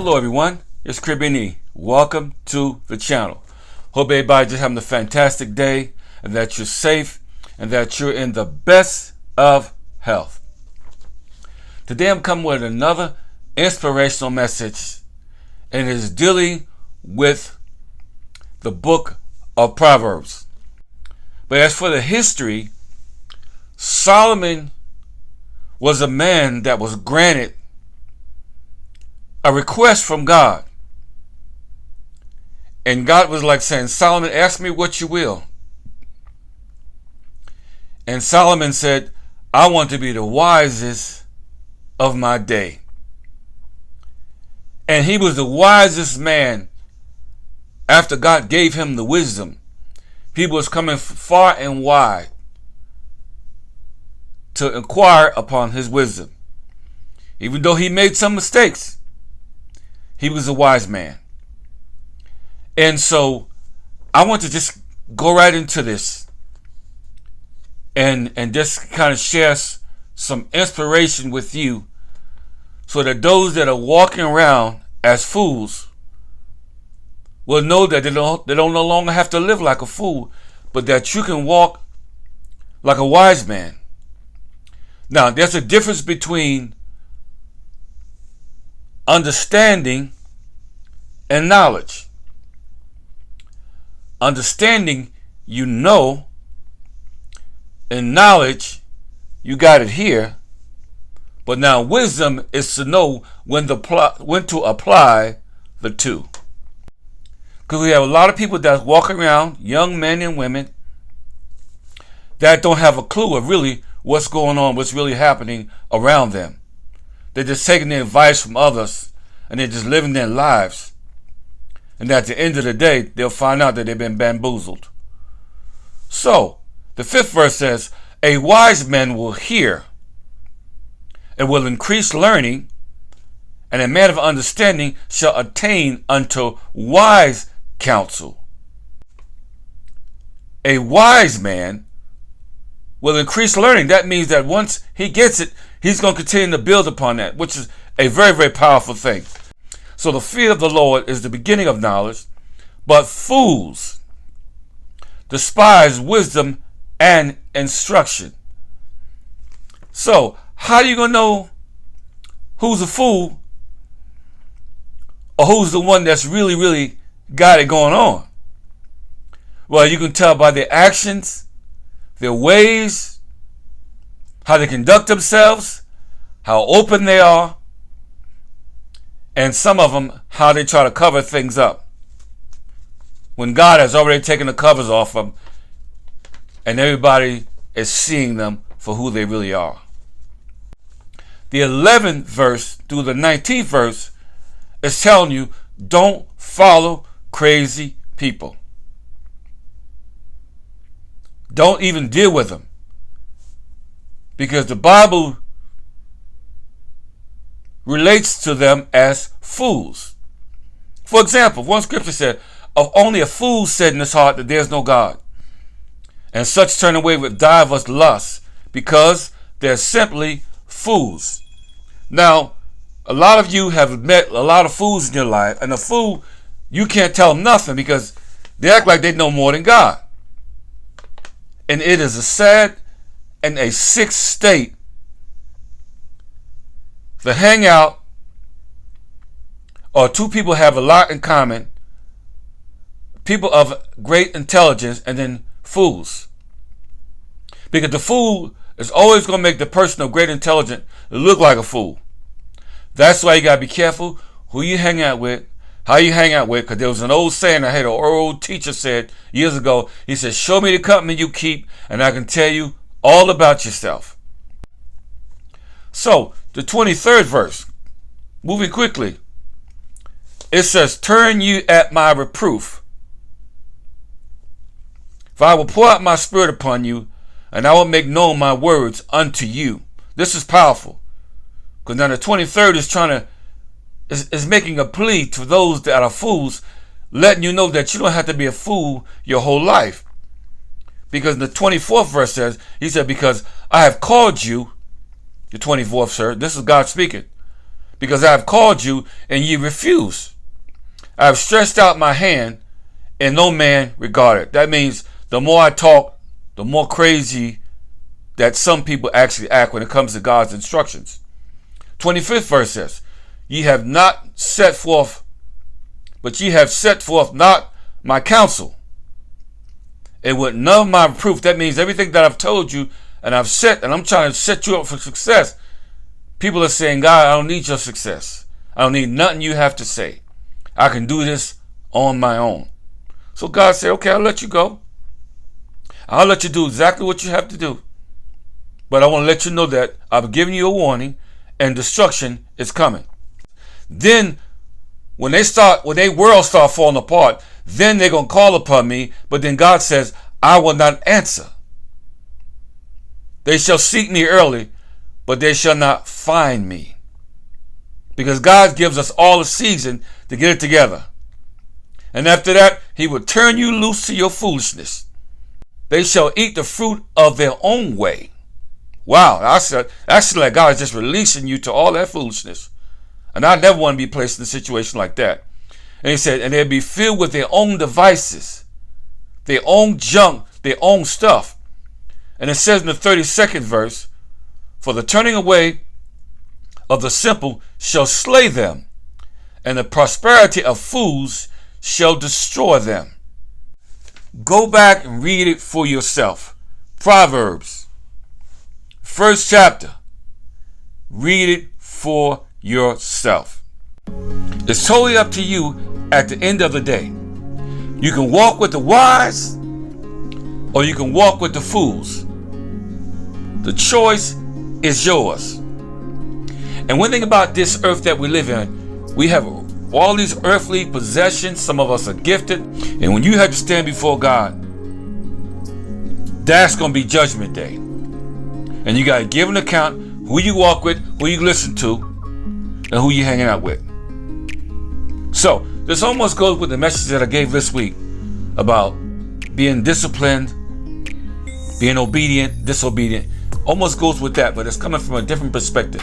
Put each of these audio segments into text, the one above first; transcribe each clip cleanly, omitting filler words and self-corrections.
Hello everyone, it's Cribini. Welcome to the channel. Hope everybody just having a fantastic day and that you're safe and that you're in the best of health. Today I'm coming with another inspirational message, and it is dealing with the book of Proverbs. But as for the history, Solomon was a man that was granted a request from God. And God was like saying, Solomon, ask me what you will. And Solomon said, I want to be the wisest of my day. And he was the wisest man after God gave him the wisdom. People was coming far and wide to inquire upon his wisdom. Even though he made some mistakes, he was a wise man. And so I want to just go right into this and just kind of share some inspiration with you, so that those that are walking around as fools will know that they don't no longer have to live like a fool, but that you can walk like a wise man. Now, there's a difference between understanding and knowledge. Understanding, you know, and knowledge, you got it here. But now wisdom is to know when to apply the two. Because we have a lot of people that walk around, young men and women, that don't have a clue of really what's going on, what's really happening around them. They're just taking the advice from others and they're just living their lives. And at the end of the day, they'll find out that they've been bamboozled. So, the 5th verse says, a wise man will hear and will increase learning, and a man of understanding shall attain unto wise counsel. A wise man will increase learning. That means that once he gets it, he's going to continue to build upon that, which is a very, very powerful thing. So the fear of the Lord is the beginning of knowledge, but fools despise wisdom and instruction. So how are you going to know who's a fool or who's the one that's really, really got it going on? Well, you can tell by their actions, their ways, how they conduct themselves, how open they are, and some of them, how they try to cover things up, when God has already taken the covers off them and everybody is seeing them for who they really are. The 11th verse through the 19th verse is telling you, don't follow crazy people. Don't even deal with them, because the Bible relates to them as fools. For example, one scripture said, of only a fool said in his heart that there is no God, and such turn away with divers lusts, because they're simply fools. Now, a lot of you have met a lot of fools in your life, and a fool, you can't tell them nothing because they act like they know more than God. And it is a sad and a sick state to hang out, or two people have a lot in common, people of great intelligence, and then fools. Because the fool is always going to make the person of great intelligence look like a fool. That's why you got to be careful who you hang out with, how you hang out with, because there was an old saying I had an old teacher said years ago. He said, show me the company you keep and I can tell you all about yourself. So, the 23rd verse, moving quickly, it says, turn you at my reproof. For I will pour out my spirit upon you, and I will make known my words unto you. This is powerful. Because now the 23rd is making a plea to those that are fools, letting you know that you don't have to be a fool your whole life. Because the 24th verse says, he said, because I have called you, the 24th, sir, this is God speaking, because I have called you and ye refuse. I have stretched out my hand and no man regarded. That means the more I talk, the more crazy that some people actually act when it comes to God's instructions. 25th verse says, ye have not set forth, but ye have set forth not my counsel, and with none of my proof. That means everything that I've told you and I've set, and I'm trying to set you up for success. People are saying, God, I don't need your success. I don't need nothing you have to say. I can do this on my own. So God said, okay, I'll let you go. I'll let you do exactly what you have to do. But I want to let you know that I've given you a warning and destruction is coming. Then when their world start falling apart, then they're going to call upon me. But then God says, I will not answer. They shall seek me early, but they shall not find me. Because God gives us all a season to get it together. And after that, he will turn you loose to your foolishness. They shall eat the fruit of their own way. Wow, that's like God is just releasing you to all that foolishness. And I never want to be placed in a situation like that. And he said, and they'll be filled with their own devices, their own junk, their own stuff. And it says in the 32nd verse, for the turning away of the simple shall slay them, and the prosperity of fools shall destroy them. Go back and read it for yourself. Proverbs, 1st chapter. Read it for yourself. It's totally up to you at the end of the day. You can walk with the wise or you can walk with the fools. The choice is yours. And one thing about this earth that we live in, we have all these earthly possessions. Some of us are gifted. And when you have to stand before God, that's going to be judgment day. And you got to give an account who you walk with, who you listen to, and who you hanging out with. So this almost goes with the message that I gave this week about being disciplined, being obedient, disobedient. Almost goes with that, but it's coming from a different perspective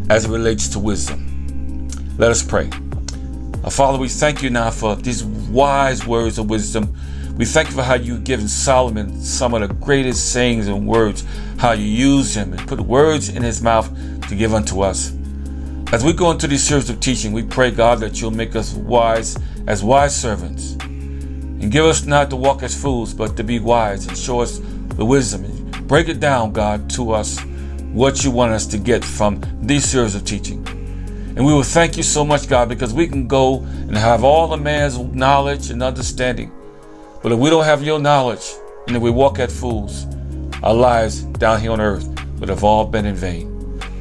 as it relates to wisdom. Let us pray. Our Father, we thank you now for these wise words of wisdom. We thank you for how you've given Solomon some of the greatest sayings and words, how you used him and put words in his mouth to give unto us. As we go into these series of teaching, we pray, God, that you'll make us wise as wise servants. And give us not to walk as fools, but to be wise and show us the wisdom. And break it down, God, to us what you want us to get from these series of teaching. And we will thank you so much, God, because we can go and have all the man's knowledge and understanding. But if we don't have your knowledge and if we walk as fools, our lives down here on earth would have all been in vain.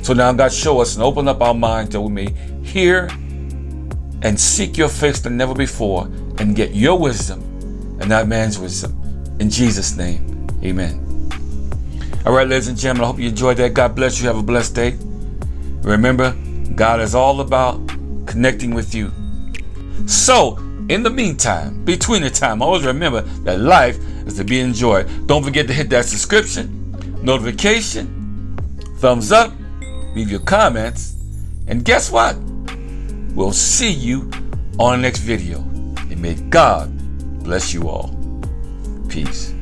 So now, God, show us and open up our minds that we may hear and seek your face than never before and get your wisdom and not man's wisdom. In Jesus' name, amen. All right, ladies and gentlemen, I hope you enjoyed that. God bless you. Have a blessed day. Remember, God is all about connecting with you. So, in the meantime, between the time, always remember that life is to be enjoyed. Don't forget to hit that subscription, notification, thumbs up, leave your comments, and guess what? We'll see you on the next video. And may God bless you all. Peace.